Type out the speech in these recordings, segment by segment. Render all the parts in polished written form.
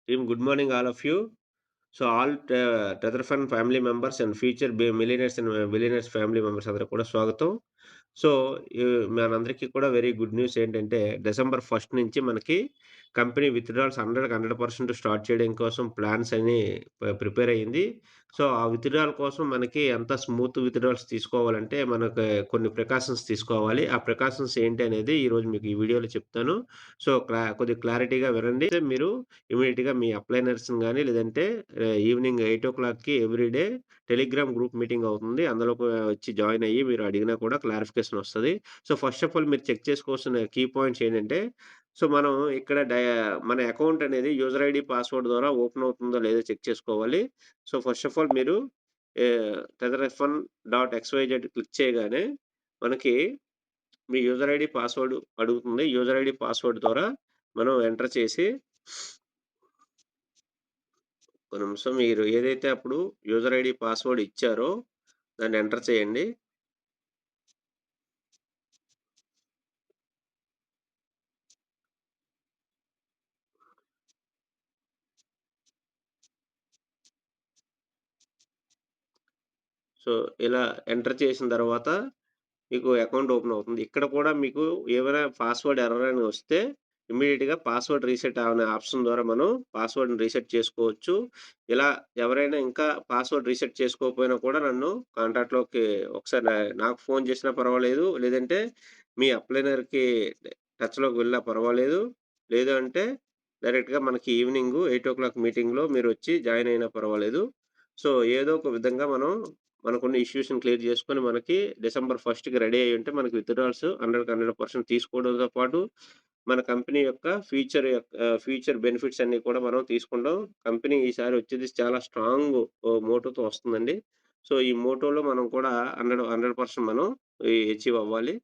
Team, good morning, all of you. So, all Tether family members and future millionaires and billionaires family members అందరికి కూడా స్వాగతం. So, మనందరికీ కూడా very good news ఏంటంటే, December 1 నుంచి మనకి కంపెనీ విత్‌డ్రాల్స్ 100% స్టార్ట్ చేయడం కోసం ప్లాన్స్ అన్నీ ప్రిపేర్ అయ్యింది. సో, ఆ విత్‌డ్రాల్ కోసం మనకి ఎంత స్మూత్ విత్‌డ్రాల్స్ తీసుకోవాలంటే, మనకు కొన్ని ప్రికాషన్స్ తీసుకోవాలి. ఆ ప్రికాషన్స్ ఏంటి అనేది ఈరోజు మీకు ఈ వీడియోలో చెప్తాను. సో, కొద్దిగా క్లారిటీగా వినండి. మీరు ఇమ్మీడియేట్‌గా మీ అప్లైనర్స్‌ని గాని, లేదంటే ఈవినింగ్ 8:00కి ఎవ్రీడే టెలిగ్రామ్ గ్రూప్ మీటింగ్ అవుతుంది. అందులోకి వచ్చి జాయిన్ అయ్యి మీరు అడిగినా కూడా క్లారిఫికేషన్ వస్తది. సో, ఫస్ట్ ఆఫ్ ఆల్ మీరు చెక్ చేసుకోవాల్సిన కీ పాయింట్స్ ఏంటంటే, సో, మనం ఇక్కడ మన అకౌంట్ అనేది యూజర్ ఐడీ, పాస్వర్డ్ ద్వారా ఓపెన్ అవుతుందో లేదో చెక్ చేసుకోవాలి. సో, ఫస్ట్ ఆఫ్ ఆల్ మీరు tetherf1.xyz క్లిక్ చేయగానే మనకి మీ యూజర్ ఐడీ, పాస్వర్డ్ అడుగుతుంది. యూజర్ ఐడీ, పాస్వర్డ్ ద్వారా మనం ఎంటర్ చేసి ఒక నిమిషం మీరు ఏదైతే అప్పుడు యూజర్ ఐడీ, పాస్వర్డ్ ఇచ్చారో దాన్ని ఎంటర్ చేయండి. సో, ఇలా ఎంటర్ చేసిన తర్వాత మీకు అకౌంట్ ఓపెన్ అవుతుంది. ఇక్కడ కూడా మీకు ఏమైనా పాస్వర్డ్ ఎర్రర్ అని వస్తే ఇమ్మీడియేట్‌గా పాస్వర్డ్ రీసెట్ అనే ఆప్షన్ ద్వారా మనం పాస్వర్డ్‌ని రీసెట్ చేసుకోవచ్చు. ఇలా ఎవరైనా ఇంకా పాస్వర్డ్ రీసెట్ చేసుకోకపోయినా కూడా నన్ను కాంటాక్ట్‌లోకి ఒకసారి నాకు ఫోన్ చేసినా పర్వాలేదు. లేదంటే మీ అప్లైనర్‌కి టచ్‌లోకి వెళ్ళినా పర్వాలేదు. లేదు అంటే డైరెక్ట్‌గా మనకి ఈవినింగు 8:00 మీటింగ్‌లో మీరొచ్చి జాయిన్ అయినా పర్వాలేదు. సో, ఏదో ఒక విధంగా మనం మనకున్న ఇష్యూస్‌ని క్లియర్ చేసుకొని మనకి డిసెంబర్ 1కి రెడీ అయ్యుంటే మనకి విత్‌డ్రాల్స్ 100% తీసుకోవడంతో పాటు మన కంపెనీ యొక్క ఫ్యూచర్ బెనిఫిట్స్ అన్నీ కూడా మనం తీసుకుంటాం. కంపెనీ ఈసారి వచ్చేది చాలా స్ట్రాంగ్ మోటోతో వస్తుందండి. సో, ఈ మోటోలో మనం కూడా 100% మనం అచీవ్ అవ్వాలి.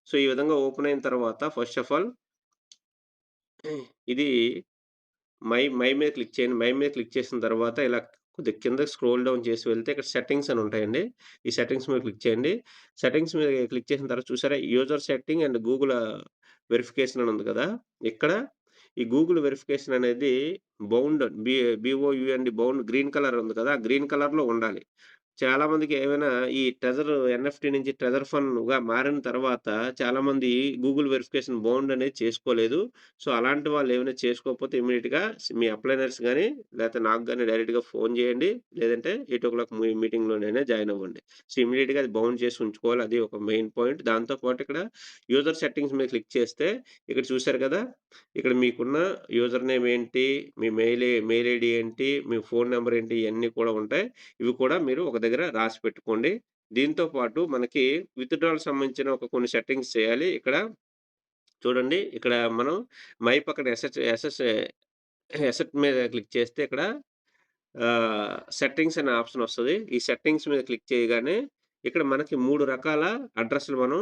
సో, ఈ విధంగా ఓపెన్ అయిన తర్వాత ఫస్ట్ ఆఫ్ ఆల్ ఇది మై మీద క్లిక్ చేయండి. మై మీద క్లిక్ చేసిన తర్వాత ఇలా కొద్దిగా కిందకి స్క్రోల్ డౌన్ చేసి వెళ్తే ఇక్కడ సెట్టింగ్స్ అని ఉంటాయండి. ఈ సెట్టింగ్స్ మీద క్లిక్ చేయండి. సెట్టింగ్స్ మీద క్లిక్ చేసిన తర్వాత చూసారా user setting and Google verification అని ఉంది కదా! ఇక్కడ ఈ గూగుల్ వెరిఫికేషన్ అనేది బౌండ్ బీఓయూఎన్‌డి బౌండ్ గ్రీన్ కలర్ ఉంది కదా! ఆ గ్రీన్ కలర్‌లో ఉండాలి. చాలామందికి ఏమైనా ఈ ట్రెజర్ ఎన్ఎఫ్‌టి నుంచి ట్రెజర్ ఫండ్‌గా మారిన తర్వాత చాలామంది గూగుల్ వెరిఫికేషన్ బౌండ్ అనేది చేసుకోలేదు. సో, అలాంటి వాళ్ళు ఏమైనా చేసుకోకపోతే ఇమ్మీడియేట్‌గా మీ అప్లైనర్స్ గాని, లేతే నాకు గాని డైరెక్ట్‌గా ఫోను చేయండి. లేదంటే 8:00 మీటింగ్‌లోనైనా జాయిన్ అవ్వండి. సో, ఇమ్మీడియేట్‌గా అది బౌండ్ చేసి ఉంచుకోవాలి. అది ఒక మెయిన్ పాయింట్. దాంతో పాటు ఇక్కడ యూజర్ సెట్టింగ్స్ మీద క్లిక్ చేస్తే ఇక్కడ చూసారు కదా! ఇక్కడ మీకున్న యూజర్ నేమ్ ఏంటి? మీ మెయిల్ ఐడీ ఏంటి? మీ ఫోను నంబర్ ఏంటి? ఇయన్నీ కూడా ఉంటాయి. ఇవి కూడా మీరు ఒక దగ్గర రాసిపెట్టుకోండి. దీంతో పాటు మనకి విత్‌డ్రా‌కి సంబంధించిన కొన్ని సెట్టింగ్స్ చేయాలి. ఇక్కడ చూడండి. ఇక్కడ మనం పక్కన ఎసెట్ మీద క్లిక్ చేస్తే ఇక్కడ సెట్టింగ్స్ అనే ఆప్షన్ వస్తది. ఈ సెట్టింగ్స్ మీద క్లిక్ చేయగానే ఇక్కడ మనకి 3 రకాల అడ్రెస్‌లు మనం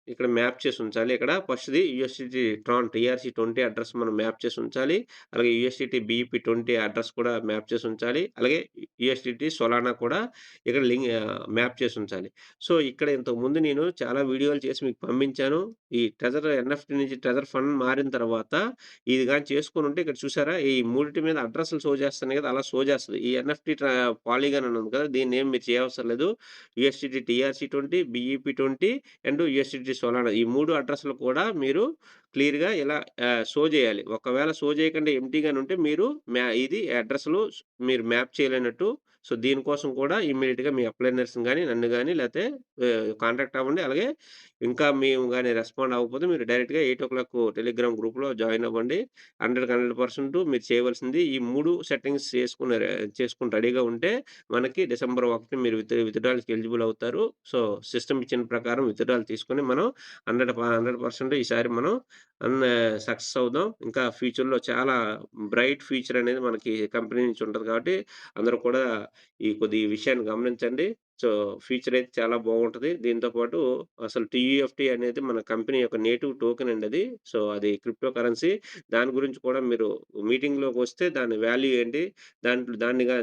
ఇక్కడ మ్యాప్ చేసి ఉంచాలి. ఇక్కడ ఫస్ట్‌ది యూఎస్‌డిటి ట్రాన్ టీఆర్‌సి20 అడ్రెస్ మనం మ్యాప్ చేసి ఉంచాలి. అలాగే యూఎస్‌డిటి బీఈపీ20 అడ్రెస్ కూడా మ్యాప్ చేసి ఉంచాలి. అలాగే యూఎస్‌డిటి సోలానా కూడా ఇక్కడ మ్యాప్ చేసి ఉంచాలి. సో, ఇక్కడ ఇంతకుముందు నేను చాలా వీడియోలు చేసి మీకు పంపించాను. ఈ ట్రెజర్ ఎన్ఎఫ్‌టి నుంచి ట్రెజర్ ఫండ్ మారిన తర్వాత ఇది గాని చేసుకొనుంటే ఇక్కడ చూసారా? ఈ మూడిటి మీద అడ్రెస్‌లు షో చేస్తున్నాయి కదా! అలా షో చేస్తది. ఈ ఎన్ఎఫ్‌టి పాలిగాన్ అని ఉంది కదా! దీన్నేం మీరు చేయవసరం లేదు. యూఎస్‌డిటి టీఆర్‌సి20, బీఈపీ20 అండ్ యూఎస్‌డిటి సోలానా ఈ 3 అడ్రెస్‌లు కూడా మీరు క్లియర్‌గా ఇలా షో చేయాలి. ఒకవేళ షో చేయకుండా ఎంప్టీగానే ఉంటే మీరు ఇది అడ్రెస్‌లు మీరు మ్యాప్ చేయలేనట్టు. సో, దీనికోసం కూడా ఇమ్మీడియేట్‌గా మీ అప్లైనర్స్‌ని గాని, నన్ను గాని లేతే కాంటాక్ట్ అవ్వండి. అలాగే ఇంకా మేము గాని రెస్పాండ్ అవ్వకపోతే మీరు డైరెక్ట్‌గా 8:00 టెలిగ్రామ్ గ్రూప్‌లో జాయిన్ అవ్వండి. 100% మీరు చేయవలసింది ఈ 3 సెట్టింగ్స్ చేసుకొని రెడీగా ఉంటే మనకి డిసెంబర్ 1 మీరు విత్‌డ్రా‌లకి ఎలిజిబుల్ అవుతారు. సో, సిస్టమ్ ఇచ్చిన ప్రకారం విత్‌డ్రా‌లు తీసుకొని మనం 100% ఈసారి మనం అన్ సక్సెస్ అవుదాం. ఇంకా ఫ్యూచర్‌లో చాలా బ్రైట్ ఫ్యూచర్ అనేది మనకి కంపెనీ నుంచి ఉంటది కాబట్టి అందరూ కూడా ఈ విషయాన్ని గమనించండి. సో, ఫ్యూచర్ అయితే చాలా బాగుంటది. దీంతో పాటు అసలు టీయూఎఫ్‌టీ అనేది మన కంపెనీ యొక్క నేటివ్ టోకెన్ అండి అది. సో, అది క్రిప్టో కరెన్సీ. దాని గురించి కూడా మీరు మీటింగ్‌లోకొస్తే దాని వాల్యూ ఏంటి?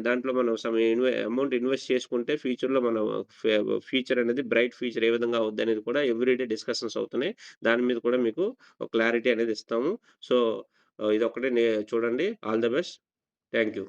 దాంట్లో మనం సమ్ అమౌంట్ ఇన్వెస్ట్ చేసుకుంటే ఫ్యూచర్‌లో మనం ఫె ఫ్యూచర్ అనేది బ్రైట్ ఫ్యూచర్ ఏ విధంగా అవుద్దనేది కూడా ఎవ్రీడే డిస్కషన్స్ అవుతున్నాయి. దాని మీద కూడా మీకు ఒక క్లారిటీ అనేది ఇస్తాము. సో, ఇదొక్కటే చూడండి. All the best. Thank you.